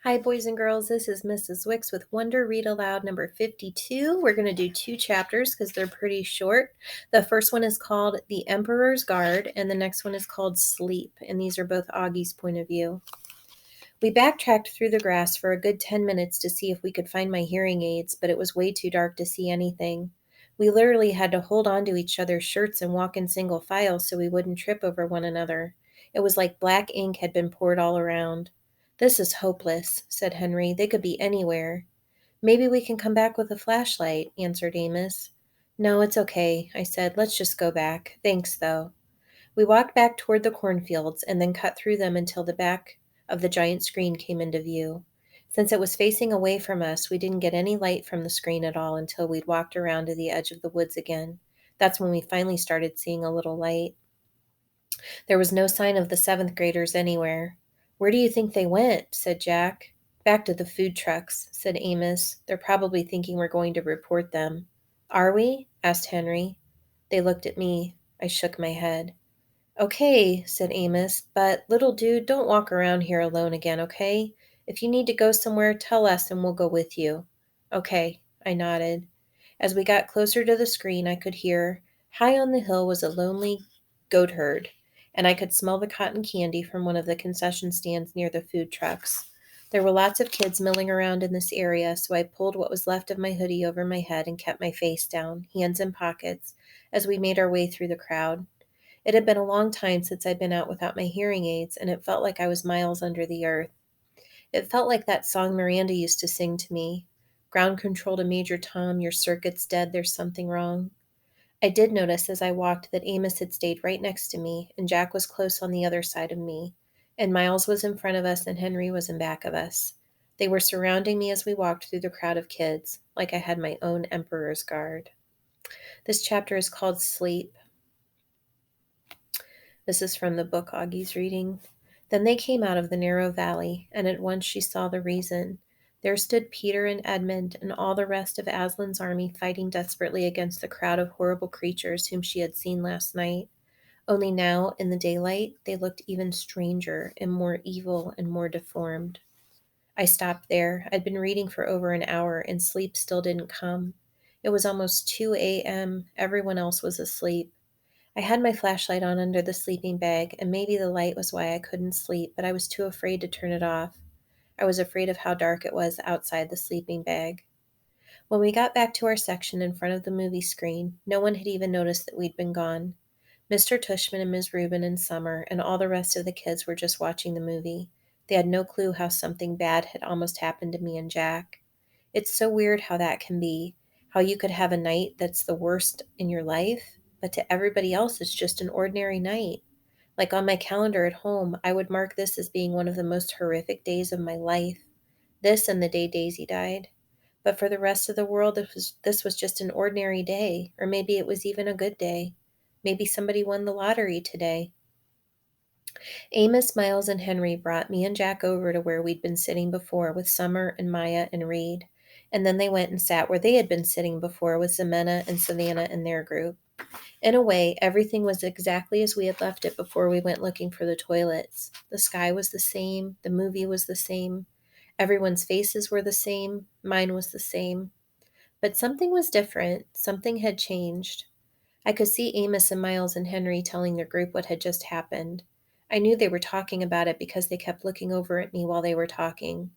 Hi, boys and girls. This is Mrs. Wicks with Wonder Read Aloud number 52. We're going to do 2 chapters because they're pretty short. The first one is called The Emperor's Guard, and the next one is called Sleep, and these are both Augie's point of view. We backtracked through the grass for a good 10 minutes to see if we could find my hearing aids, but it was way too dark to see anything. We literally had to hold on to each other's shirts and walk in single file so we wouldn't trip over one another. It was like black ink had been poured all around. "This is hopeless," said Henry. "They could be anywhere." "Maybe we can come back with a flashlight," answered Amos. "No, it's okay," I said. "Let's just go back. Thanks, though." We walked back toward the cornfields and then cut through them until the back of the giant screen came into view. Since it was facing away from us, we didn't get any light from the screen at all until we'd walked around to the edge of the woods again. That's when we finally started seeing a little light. There was no sign of the 7th graders anywhere. "Where do you think they went?" said Jack. "Back to the food trucks," said Amos. "They're probably thinking we're going to report them." "Are we?" asked Henry. They looked at me. I shook my head. "Okay," said Amos, "but little dude, don't walk around here alone again, okay? If you need to go somewhere, tell us and we'll go with you." "Okay," I nodded. As we got closer to the screen, I could hear, "High on the hill was a lonely goat herd," and I could smell the cotton candy from one of the concession stands near the food trucks. There were lots of kids milling around in this area, so I pulled what was left of my hoodie over my head and kept my face down, hands in pockets, as we made our way through the crowd. It had been a long time since I'd been out without my hearing aids, and it felt like I was miles under the earth. It felt like that song Miranda used to sing to me. "Ground control to Major Tom, your circuit's dead, there's something wrong." I did notice as I walked that Amos had stayed right next to me, and Jack was close on the other side of me, and Miles was in front of us and Henry was in back of us. They were surrounding me as we walked through the crowd of kids, like I had my own emperor's guard. This chapter is called Sleep. This is from the book Augie's reading. Then they came out of the narrow valley, and at once she saw the reason. There stood Peter and Edmund and all the rest of Aslan's army fighting desperately against the crowd of horrible creatures whom she had seen last night. Only now, in the daylight, they looked even stranger and more evil and more deformed. I stopped there. I'd been reading for over an hour, and sleep still didn't come. It was almost 2 a.m. Everyone else was asleep. I had my flashlight on under the sleeping bag, and maybe the light was why I couldn't sleep, but I was too afraid to turn it off. I was afraid of how dark it was outside the sleeping bag. When we got back to our section in front of the movie screen, no one had even noticed that we'd been gone. Mr. Tushman and Ms. Rubin and Summer and all the rest of the kids were just watching the movie. They had no clue how something bad had almost happened to me and Jack. It's so weird how that can be, how you could have a night that's the worst in your life, but to everybody else it's just an ordinary night. Like on my calendar at home, I would mark this as being one of the most horrific days of my life. This and the day Daisy died. But for the rest of the world, this was just an ordinary day, or maybe it was even a good day. Maybe somebody won the lottery today. Amos, Miles, and Henry brought me and Jack over to where we'd been sitting before with Summer and Maya and Reed, and then they went and sat where they had been sitting before with Ximena and Savannah and their group. In a way, everything was exactly as we had left it before we went looking for the toilets. The sky was the same, the movie was the same, everyone's faces were the same, mine was the same. But something was different, something had changed. I could see Amos and Miles and Henry telling their group what had just happened. I knew they were talking about it because they kept looking over at me while they were talking.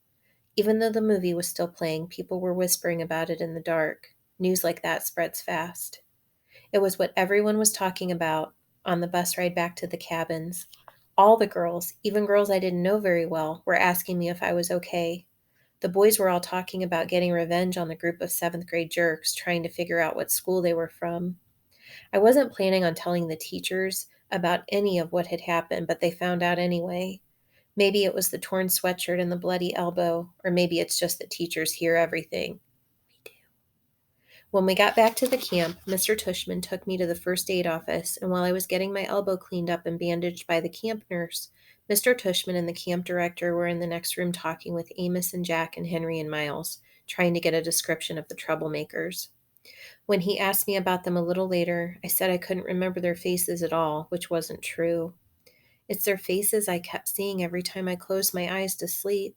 Even though the movie was still playing, people were whispering about it in the dark. News like that spreads fast. It was what everyone was talking about on the bus ride back to the cabins. All the girls, even girls I didn't know very well, were asking me if I was okay. The boys were all talking about getting revenge on the group of 7th grade jerks, trying to figure out what school they were from. I wasn't planning on telling the teachers about any of what had happened, but they found out anyway. Maybe it was the torn sweatshirt and the bloody elbow, or maybe it's just that teachers hear everything. We do. When we got back to the camp, Mr. Tushman took me to the first aid office, and while I was getting my elbow cleaned up and bandaged by the camp nurse, Mr. Tushman and the camp director were in the next room talking with Amos and Jack and Henry and Miles, trying to get a description of the troublemakers. When he asked me about them a little later, I said I couldn't remember their faces at all, which wasn't true. It's their faces I kept seeing every time I closed my eyes to sleep.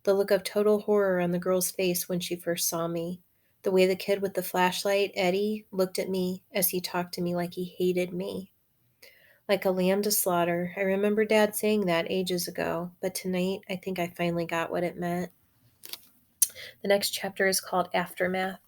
The look of total horror on the girl's face when she first saw me. The way the kid with the flashlight, Eddie, looked at me as he talked to me like he hated me. Like a lamb to slaughter. I remember Dad saying that ages ago, but tonight I think I finally got what it meant. The next chapter is called Aftermath.